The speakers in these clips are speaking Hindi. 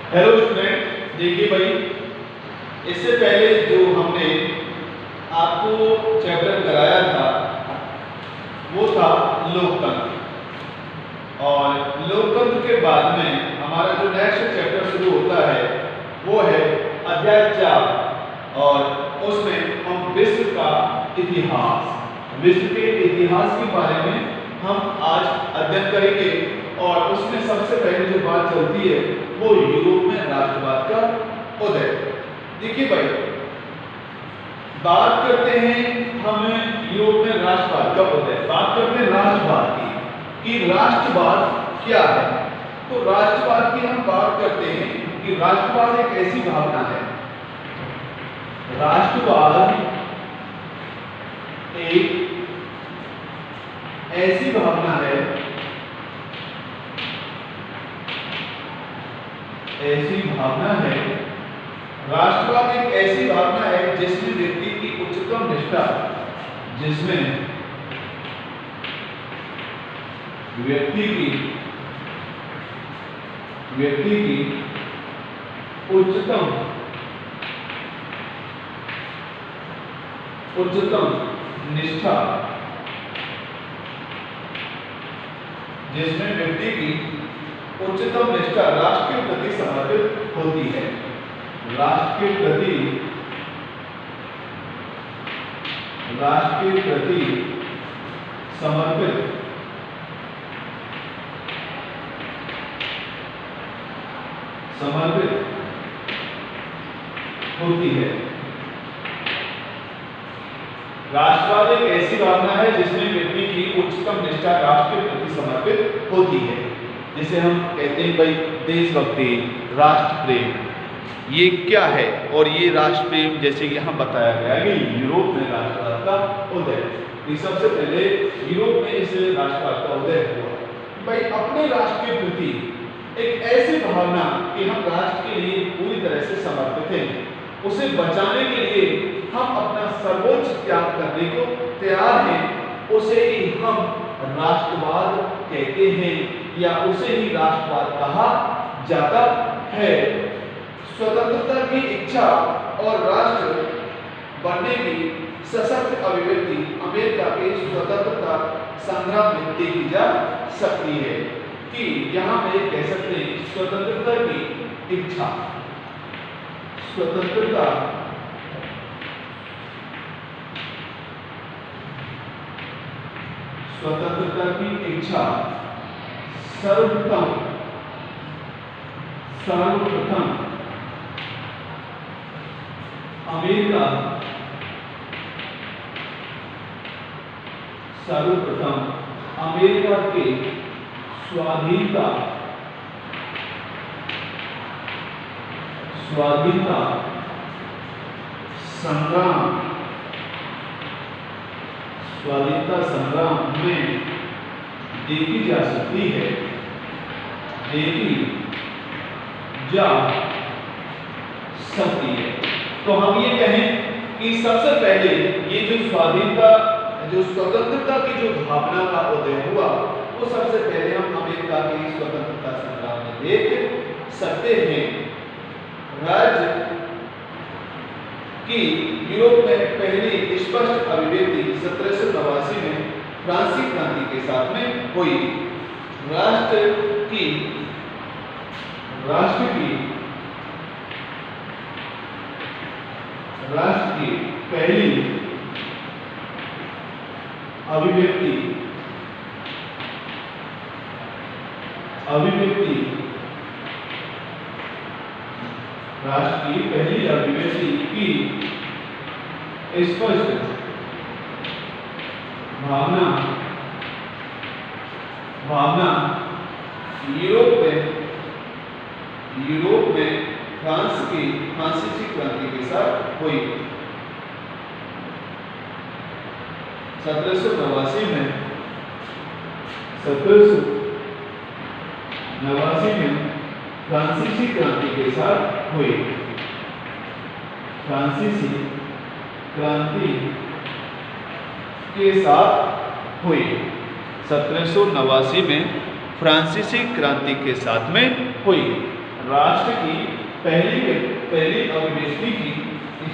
हेलो स्टूडेंट, देखिए भाई, इससे पहले जो हमने आपको चैप्टर कराया था वो था लोकतंत्र। और लोकतंत्र के बाद में हमारा जो नेक्स्ट चैप्टर शुरू होता है वो है अध्याय 4। और उसमें हम विश्व का इतिहास, विश्व के इतिहास के बारे में हम आज अध्ययन करेंगे। और उसमें सबसे पहले जो बात चलती है वो यूरोप में राष्ट्रवाद का उदय। देखिए भाई, बात करते हैं हम यूरोप में राष्ट्रवाद का उदय, बात करते हैं राष्ट्रवाद की कि राष्ट्रवाद क्या है। तो राष्ट्रवाद की हम बात करते हैं कि राष्ट्रवाद एक ऐसी भावना है, राष्ट्रवाद एक ऐसी भावना है, राष्ट्रवाद एक ऐसी भावना है जिसमें व्यक्ति की उच्चतम निष्ठा, जिसमें व्यक्ति की उच्चतम निष्ठा, जिसमें व्यक्ति की उच्चतम निष्ठा राष्ट्र के प्रति समर्पित होती है, राष्ट्र के प्रति समर्पित होती है। राष्ट्रवाद एक ऐसी भावना है जिसमें व्यक्ति की उच्चतम निष्ठा राष्ट्र के प्रति समर्पित होती है, जिसे हम कहते हैं भाई देशभक्ति, राष्ट्र प्रेम। ये क्या है? और ये राष्ट्र प्रेम जैसे यहाँ बताया गया है कि यूरोप में राष्ट्रवाद का उदय, सबसे पहले यूरोप में इस राष्ट्रवाद का उदय हुआ। भाई अपने राष्ट्र के प्रति एक ऐसी भावना कि हम राष्ट्र के लिए पूरी तरह से समर्पित हैं, उसे बचाने के लिए हम अपना सर्वोच्च त्याग करने को तैयार हैं, उसे ही हम राष्ट्रवाद कहते हैं या उसे ही राष्ट्रवाद कहा जाता है। स्वतंत्रता की इच्छा और राष्ट्र बनने की सशक्त अभिव्यक्ति अमेरिका के स्वतंत्रता संग्राम में देखी जा सकती है। कि यहाँ पे कह सकते हैं स्वतंत्रता की इच्छा, स्वतंत्रता की इच्छा सर्वप्रथम अमेरिका के स्वाधीनता संग्राम में देखी जा सकती है, तो हम ये कहें कि सबसे पहले ये जो स्वतंत्रता की जो भावना का उदय हुआ वो सबसे पहले हम अमेरिका की स्वतंत्रता संग्राम में देख सकते हैं। राज्य की यूरोप में पहली स्पष्ट अभिव्यक्ति 1789 में फ्रांसीसी क्रांति के साथ में हुई। राष्ट्र की पहली अभिव्यक्ति राष्ट्र की पहली अभिव्यक्ति की स्पष्ट भावना यूरोप में फ्रांसीसी क्रांति के साथ हुई। 1789 में फ्रांसीसी क्रांति के साथ हुई। फ्रांसीसी क्रांति के साथ हुई 1789 में फ्रांसीसी क्रांति के साथ में हुई। राष्ट्र की पहली अभिव्यक्ति की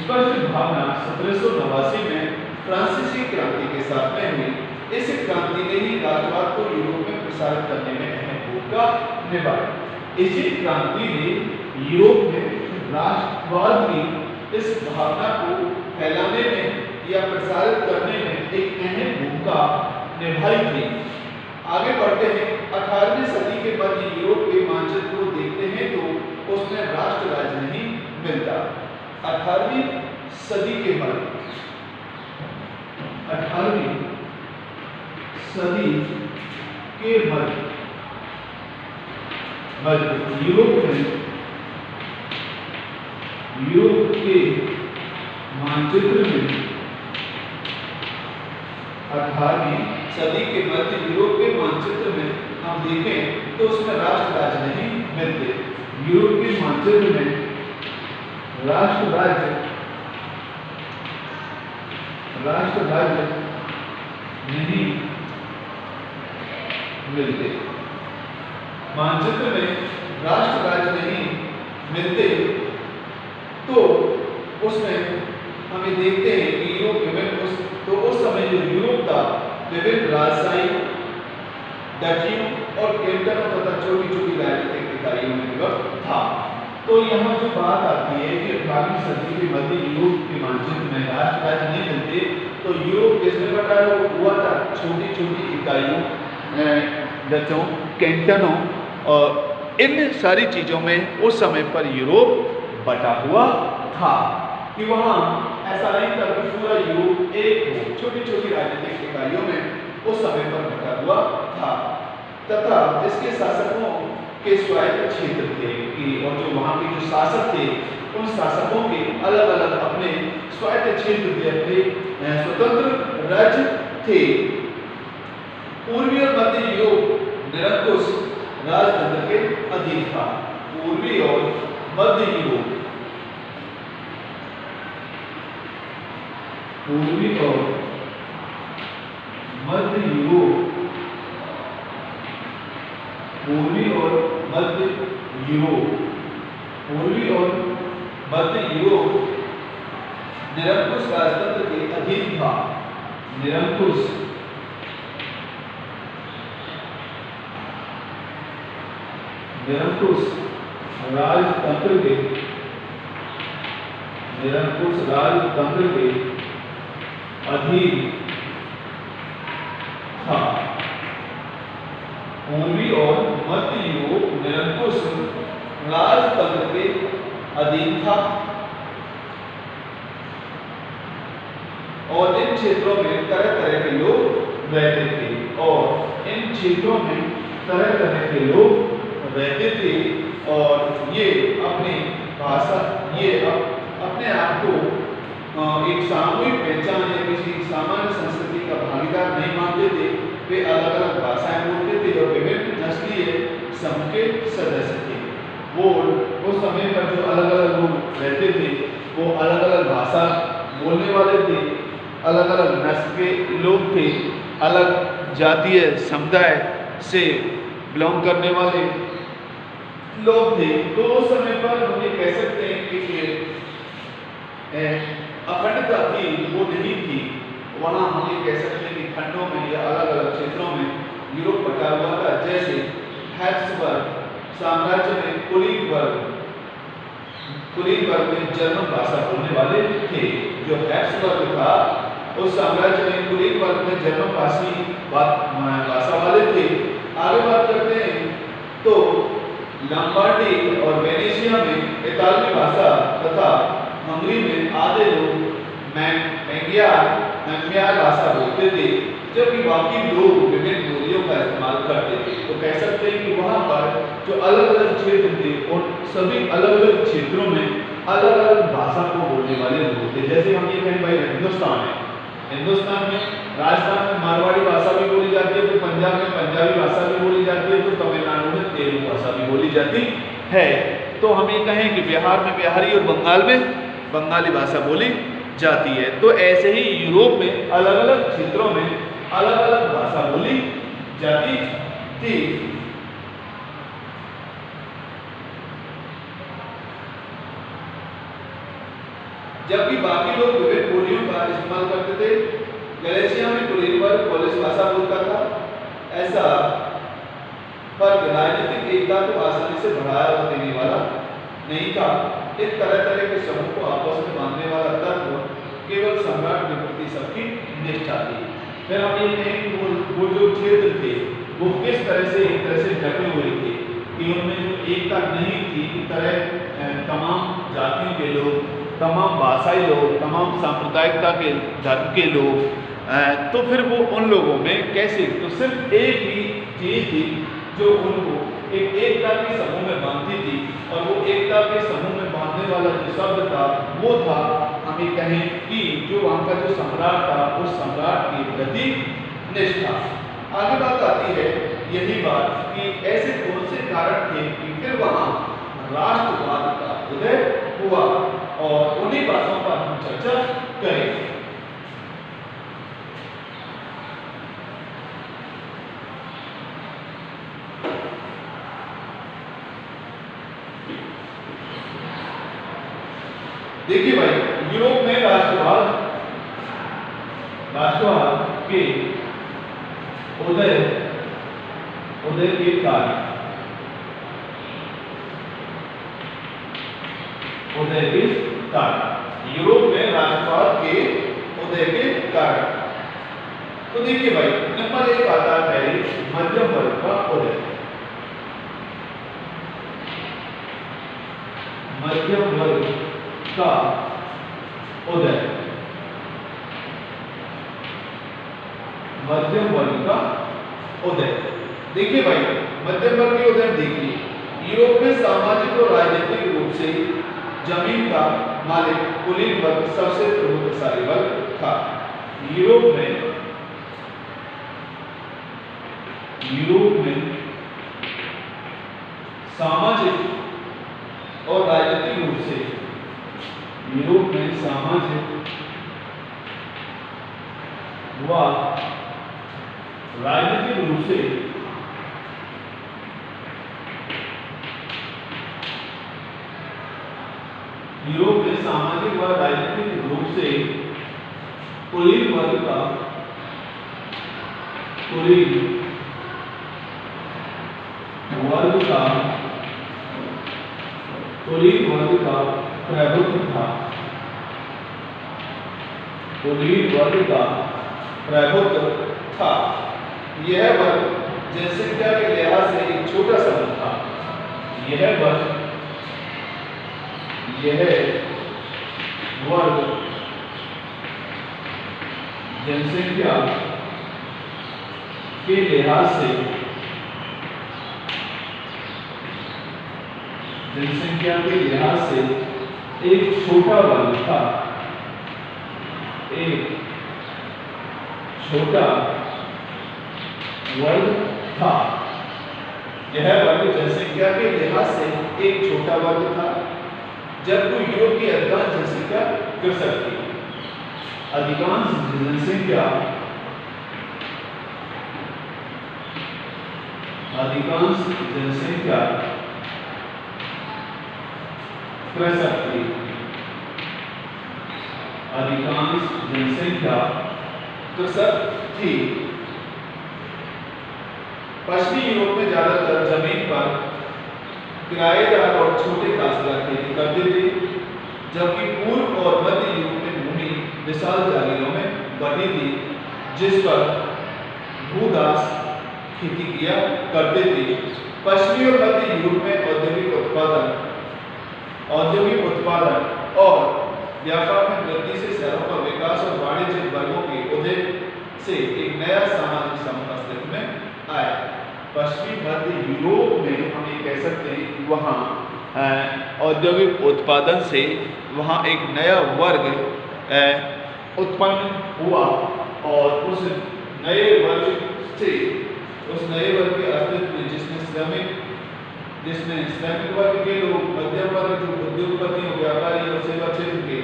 स्पष्ट भावना 1789 में फ्रांसीसी क्रांति के साथ में हुई। इस क्रांति ने ही राष्ट्रवाद को यूरोप में प्रसारित करने में अहम भूमिका निभाई। इसी क्रांति ने यूरोप में राष्ट्रवाद की इस भावना को फैलाने में या प्रसारित करने में एक अहम भूमिका निभाई थी। आगे बढ़ते हैं। 18वीं सदी के बाद यूरोप के मानचित्र को देखते हैं तो उसमें राष्ट्र राज्य नहीं मिलता। 18वीं सदी के बाद 18वीं सदी के बाद यूरोप के मानचित्र में 18वीं सदी के मध्य यूरोप के मानचित्र में हम देखें तो उसमें राष्ट्र राज्य नहीं मिलते। यूरोप के मानचित्र में राष्ट्र राज्य नहीं मिलते। मानचित्र में राष्ट्र राज्य नहीं मिलते तो उसमें हमें देखते हैं कि यूरोप विभिन्न तो उस समय जो यूरोप था विभिन्न राजशाही डचियों और कैंटनों तथा छोटी छोटी राजनीतिक इकाइयों में विभक्त था। तो यहाँ जो बात आती है कि 18वीं सदी के मध्य यूरोप के मानचित्र में राष्ट्र राज्य नहीं मिलते तो यूरोप किसमें बटा हुआ था? छोटी छोटी इकाइयों, डचों, कैंटनों और इन सारी चीजों में उस समय पर यूरोप बटा हुआ था। कि वहाँ ऐसा नहीं था कि पूरा यूरोप एक हो, छोटी छोटी राजनीतिक इकाइयों में उस समय पर बटा हुआ था तथा जिसके शासकों के स्वायत्त क्षेत्र थे कि और जो वहाँ के जो शासक थे उन शासकों के अलग अलग अपने स्वायत्त क्षेत्र थे, अपने स्वतंत्र राज्य थे। पूर्वी और मध्य यूरोप निरंकुश राजतंत्र के अधीन था। पूर्वी और मध्य यूरोप पूर्वी और मध्य यूरोप निरंकुश राजतंत्र के अधीन था। निरंकुश राजतंत्र के अधीन था। पूर्वी और मध्य यूरोप निरंकुश राजतंत्र के अधीन था और इन क्षेत्रों में तरह तरह के लोग रहते थे और ये अपनी भाषा अपने आप को एक सामूहिक पहचान या किसी सामान्य संस्कृति का भागीदार नहीं मानते थे। वे अलग अलग भाषाएं बोलते थे और विभिन्न नस्लीय समूह के सदस्य थे। वो उस समय पर जो अलग अलग लोग रहते थे वो अलग अलग भाषा बोलने वाले थे, अलग अलग नस्ल के लोग थे, अलग जातीय समुदाय से बिलोंग करने वाले लोग थे। तो उस समय पर हम ये कह सकते हैं कि अखंडता थी वो नहीं थी। वहाँ हम ये कह सकते हैं कि खंडों में या अलग अलग क्षेत्रों में यूरोप बटा हुआ था। जैसे हैब्सबर्ग साम्राज्य में कुलीनबर्ग में जर्मन भाषा बोलने वाले थे। जो हैब्सबर्ग था उस साम्राज्य में कुलीनबर्ग में जर्मन भाषा वाले थे। आगे बात करते हैं तो लंबार्डी और वेनेशिया में इतालवी भाषा तथा हंगरी में आधे लोग मैंगियार भाषा बोलते थे, जबकि बाकी लोग विभिन्न बोलियों का इस्तेमाल करते थे। तो कह सकते हैं कि वहाँ पर जो अलग अलग क्षेत्र थे और सभी अलग अलग क्षेत्रों में अलग अलग भाषा को बोलने वाले लोग थे। जैसे हम ये कहें भाई हिंदुस्तान में राजस्थान में मारवाड़ी भाषा भी बोली जाती है, तो पंजाब में पंजाबी भाषा भी बोली जाती है, तो तमिलनाडु में तेलुगु भाषा भी बोली जाती है। तो हम ये कहें कि बिहार में बिहारी और बंगाल में बंगाली भाषा बोली जाती है। तो ऐसे ही यूरोप में अलग अलग क्षेत्रों में अलग अलग भाषा बोली जाती थी। जबकि बाकी लोग विभिन्न बोलियों का इस्तेमाल करते थे। गलेशिया में कुलीन वर्ग पोलिश भाषा बोलता था। ऐसा फर्क राजनीतिक एकता को आसानी से बढ़ाया और देने वाला नहीं था। इस तरह के समूह को आपस में बांधने वाला तत्व केवल सम्राट के प्रति सबकी निष्ठा थी। फिर हम ये कहें कि वो जो क्षेत्र थे वो किस तरह से एक तरह से ढके हुए थे कि उनमें जो एकता नहीं थी। इस तरह तमाम जातियों के लोग, तमाम भाषाई लोग, तमाम सांप्रदायिकता के धर्म के लोग, तो फिर वो उन लोगों में कैसे, तो सिर्फ एक ही चीज थी जो उनको एक एकता के समूह में बांधती थी। और वो एकता के समूह में बांधने वाला जो शब्द था वो था, हम ये कहें कि जो वहाँ का जो सम्राट था उस सम्राट के प्रति निष्ठा। आगे बात आती है यही बात कि ऐसे कौन से कारण थे कि फिर वहाँ राष्ट्रवाद का उदय हुआ, और उन्हीं बातों पर हम चर्चा करेंगे। देखिए भाई, यूरोप में राष्ट्रवाद के उदय के कारण, यूरोप में राष्ट्रवाद के उदय के कारण। तो देखिए भाई, नंबर एक आता है मध्यम वर्ग का उदय। मध्यम वर्ग का उदय, मध्यम वर्ग का उदय। देखिए भाई, मध्यम वर्ग के उदय देखिए, यूरोप में सामाजिक और राजनीतिक रूप से जमीन का मालिक कुलीन वर्ग सबसे प्रभुत्वशाली वर्ग था। यूरोप में सामाजिक और राजनीतिक रूप से, यूरोप में सामाजिक व राजनीतिक रूप से यूरोप में सामाजिक व राजनीतिक रूप से कुलीन वर्ग का प्रभुत्व था। कुलीन वर्ग का प्रभुत्व था। यह वर्ग जनसंख्या के लिहाज से एक छोटा समूह था। यह वर्ग जनसंख्या के लिहाज से एक छोटा वर्ग था। यह वर्ग जनसंख्या के लिहाज से एक छोटा वर्ग था, जबकि यूरोप की अधिकांश जनसंख्या कृषक थी। अधिकांश जनसंख्या कृषक थी। अधिकांश जनसंख्या कृषक थी। पश्चिमी यूरोप में ज्यादातर जमीन पर किराएदार और छोटे काश्तकार खेती करते थे, जबकि पूर्व और मध्य यूरोप में भूमि विशाल जागीरों में बटी थी, जिस पर भूदास खेती किया करते थे। पश्चिमी और मध्य यूरोप में औद्योगिक उत्पादन और व्यापार में वृद्धि से शहरों का विकास और वाणिज्यिक वर्गों के उदय से एक नया सामाजिक समूह अस्तित्व में आया। पश्चिमी मध्य यूरोप में हम ये कह सकते हैं कि वहाँ औद्योगिक उत्पादन से वहाँ एक नया वर्ग उत्पन्न हुआ, और उस नए वर्ग के अस्तित्व में जिसमें श्रमिक वर्ग के लोग, मध्यम वर्ग जो उद्योगपतियों, व्यापारी और सेवा क्षेत्र के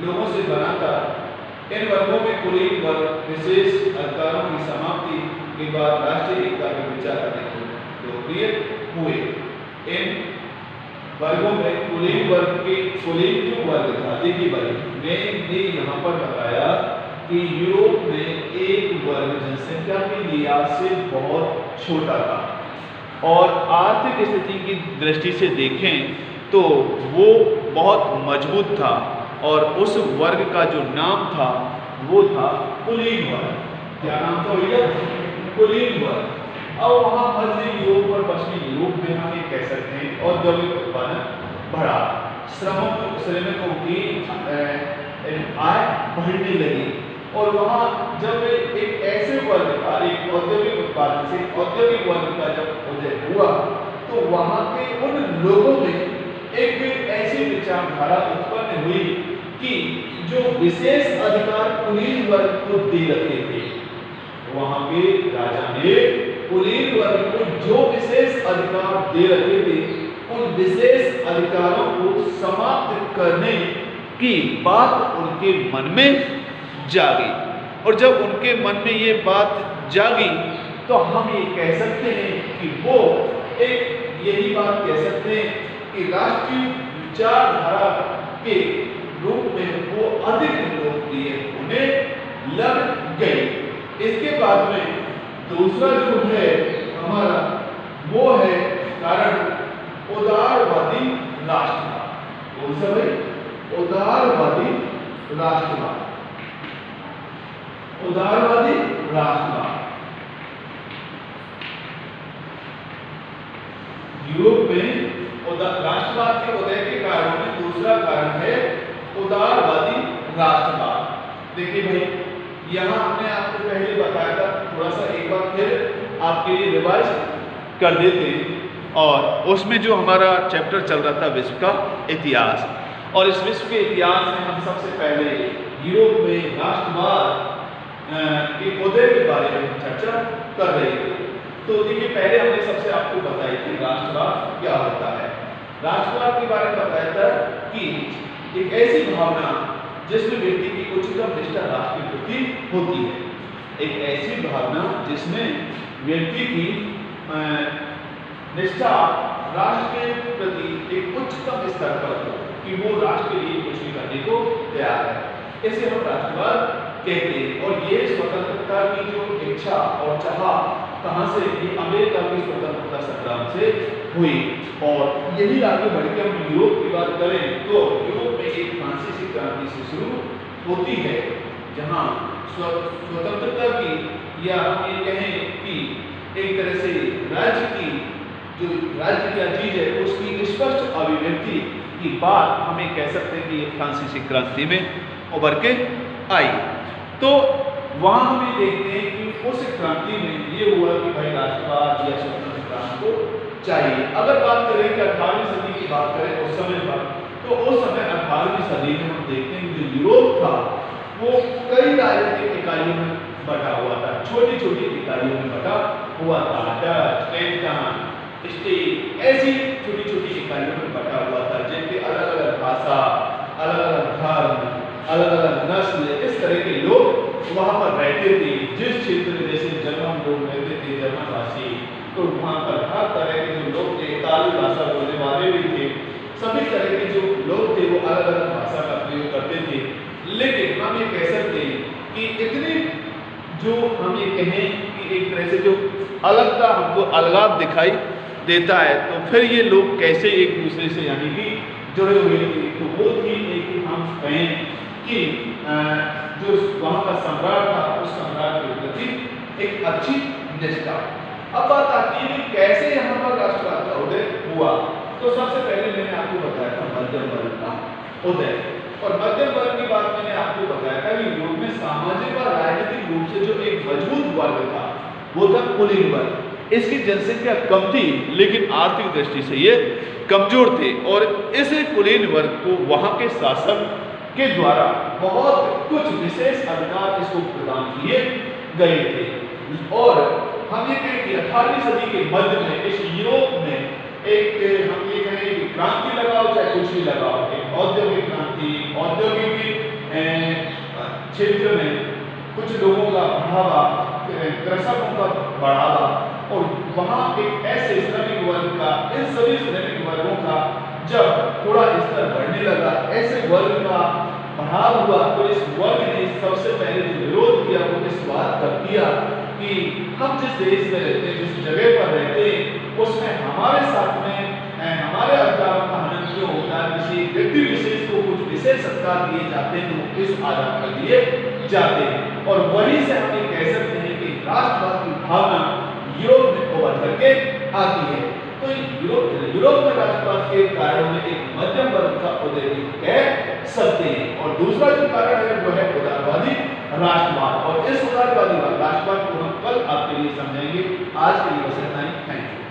लोगों से बना था, इन वर्गों में कुलीन वर्ग विशेष अधिकारों की समाप्ति के बाद राष्ट्रीय एकता पर विचार करने को लोकप्रिय हुए। इन वर्गों में कुलीन वर्ग के कुलीन जो वर्ग था, देखिए भाई मैंने यहाँ पर बताया कि यूरोप में एक वर्ग जनसंख्या के लिहाज से बहुत छोटा था और आर्थिक स्थिति की दृष्टि से देखें तो वो बहुत मजबूत था और उस वर्ग का जो नाम था वो था कुलीन वर्ग। क्या नाम था भैया? कुलीन वर्ग। अब वहाँ मध्य यूरोप और पश्चिमी यूरोप में हम ये कह सकते हैं औद्योगिक उत्पादन बढ़ा, श्रमिकों की आय बढ़ने लगी और वहाँ जब एक ऐसे वर्ग का एक औद्योगिक उत्पादन से औद्योगिक वर्ग का जब उदय हुआ तो वहाँ के उन लोगों में एक ऐसी विचारधारा उत्पन्न हुई कि जो विशेष अधिकार कुलीन वर्ग को दे रखे थे, वहाँ के राजा ने कुलीन वर्ग को जो विशेष अधिकार दे रखे थे उन विशेष अधिकारों को समाप्त करने की बात उनके मन में जागी और जब उनके मन में ये बात जागी तो हम ये कह सकते हैं कि वो एक यही बात कह सकते हैं कि राष्ट्रीय विचारधारा के रूप में वो अधिक लोकप्रिय होने लग गई। इसके बाद में दूसरा जो है हमारा वो है कारण उदारवादी राष्ट्रवाद। कौन सा भाई? उदारवादी राष्ट्रवाद। उदारवादी राष्ट्रवाद यूरोप में राष्ट्रवाद के उदय के कारणों में दूसरा कारण है उदारवादी राष्ट्रवाद। देखिए भाई यहाँ हमने आपको पहले बताया था, थोड़ा सा एक बार फिर आपके लिए रिवाइज कर देते हैं और उसमें जो हमारा चैप्टर चल रहा था विश्व का इतिहास और इस विश्व के इतिहास में हम सबसे पहले यूरोप में राष्ट्रवाद के उदय के बारे में चर्चा कर रहे थे। तो देखिए पहले हमने सबसे आपको बताई थी राष्ट्रवाद क्या होता है। राष्ट्रवाद के बारे में बताया था कि एक ऐसी भावना जिसमें व्यक्ति की उच्चतम निष्ठा राष्ट्र के प्रति होती है। एक ऐसी भावना जिसमें व्यक्ति की निष्ठा राष्ट्र के प्रति एक उच्चतम स्तर पर हो कि वो राष्ट्र के लिए कुछ भी करने को तैयार है, इसे हम राष्ट्रवाद कहते हैं। और ये स्वतंत्रता की जो इच्छा और चाह कहाँ से? ये अमेरिका की स्वतंत्रता संग्राम से हुई। और यही आगे बढ़ के हम यूरोप की बात करें तो यूरोप में एक फ्रांसीसी क्रांति से शुरू होती है जहाँ स्वतंत्रता की या हम ये कहें कि एक तरह से राज्य की जो राज्य क्या चीज है उसकी स्पष्ट अभिव्यक्ति की बात हमें कह सकते हैं कि ये फ्रांसीसी क्रांति में उभर के आई। तो वहां हम ये देखते हैं कि उस क्रांति में ये हुआ कि भाई राष्ट्रवाद या स्वतंत्रता को चाहिए। अगर बात करें कि 18वीं सदी की बात करें उस समय पर, तो उस समय 18वीं सदी में हम देखते हैं कि जो यूरोप था वो कई राजनीतिक इकाइयों में बटा हुआ था, छोटी छोटी इकाइयों में बटा हुआ था। डच, कैंटन, स्टेट, ऐसी छोटी छोटी इकाइयों में बटा हुआ था जिनके अलग अलग भाषा, अलग अलग धर्म, अलग अलग नस्ल, इस तरह के लोग वहाँ पर रहते थे। जिस क्षेत्र में जैसे जर्मन लोग रहते थे, जर्मन भाषी, तो वहाँ पर हर तरह के जो लोग थे, इतालवी भाषा बोलने वाले भी थे, सभी तरह के जो लोग थे वो अलग अलग भाषा का प्रयोग करते थे। लेकिन हम ये कह सकते हैं कि इतनी जो हम ये कहें कि एक तरह से जो अलगता हमको अलगाव दिखाई देता है, तो फिर ये लोग कैसे एक दूसरे से यानी कि जुड़े हुए थे। तो वो थी एक हम कहें कि जो वहाँ का सम्राट था उस सम्राट के प्रति एक अच्छी निष्ठा। अब बात आती है कि कैसे यहाँ पर राष्ट्रवाद का उदय हुआ। तो सबसे पहले मैंने आपको बताया था मध्यम वर्ग का उदय, और मध्यम वर्ग की बात मैंने आपको बताया था कि यूरोप में सामाजिक और राजनीतिक रूप से जो एक मजबूत वर्ग था वो था कुलीन वर्ग। इसकी जनसंख्या कम थी लेकिन आर्थिक दृष्टि से ये कमजोर थे और इस कुलीन वर्ग को वहाँ के शासन के द्वारा बहुत कुछ विशेष अधिकार इसको प्रदान किए गए थे। और हम ये कहें कि 18वीं सदी के मध्य में इस यूरोप में एक हम ये कहें कि क्रांति लगाओ चाहे कुछ भी लगाओ, एक औद्योगिक क्रांति, औद्योगिक क्षेत्र में कुछ लोगों का बढ़ावा, कृषकों का बढ़ावा, और वहाँ एक ऐसे श्रमिक वर्ग का, इन सभी श्रमिक वर्गों का जब थोड़ा स्तर बढ़ने लगा, ऐसे वर्ग का बढ़ाव हुआ, तो इस वर्ग ने सबसे पहले जो विरोध किया वो इस बात का किया कि हम जिस देश में रहते हैं, जिस जगह पर रहते हैं, उसमें हमारे साथ में हमारे अधिकार का हनन क्यों होता है। किसी व्यक्ति विशेष को कुछ विशेष अधिकार दिए जाते हैं तो वो इस आधार पर दिए जाते हैं। और वहीं से हम ये कह सकते हैं कि राष्ट्रवाद की भावना यूरोप में उभर करके आती है। तो यूरोप में राष्ट्रवाद के कारणों में एक मध्यम वर्ग का उदय भी कह सकते हैं। और दूसरा जो कारण है वो है उदारवादी राष्ट्रवाद। और इस उदारवादी राष्ट्रवाद को हम कल आपके लिए समझेंगे। आज के लिए बस इतना ही। Thank you.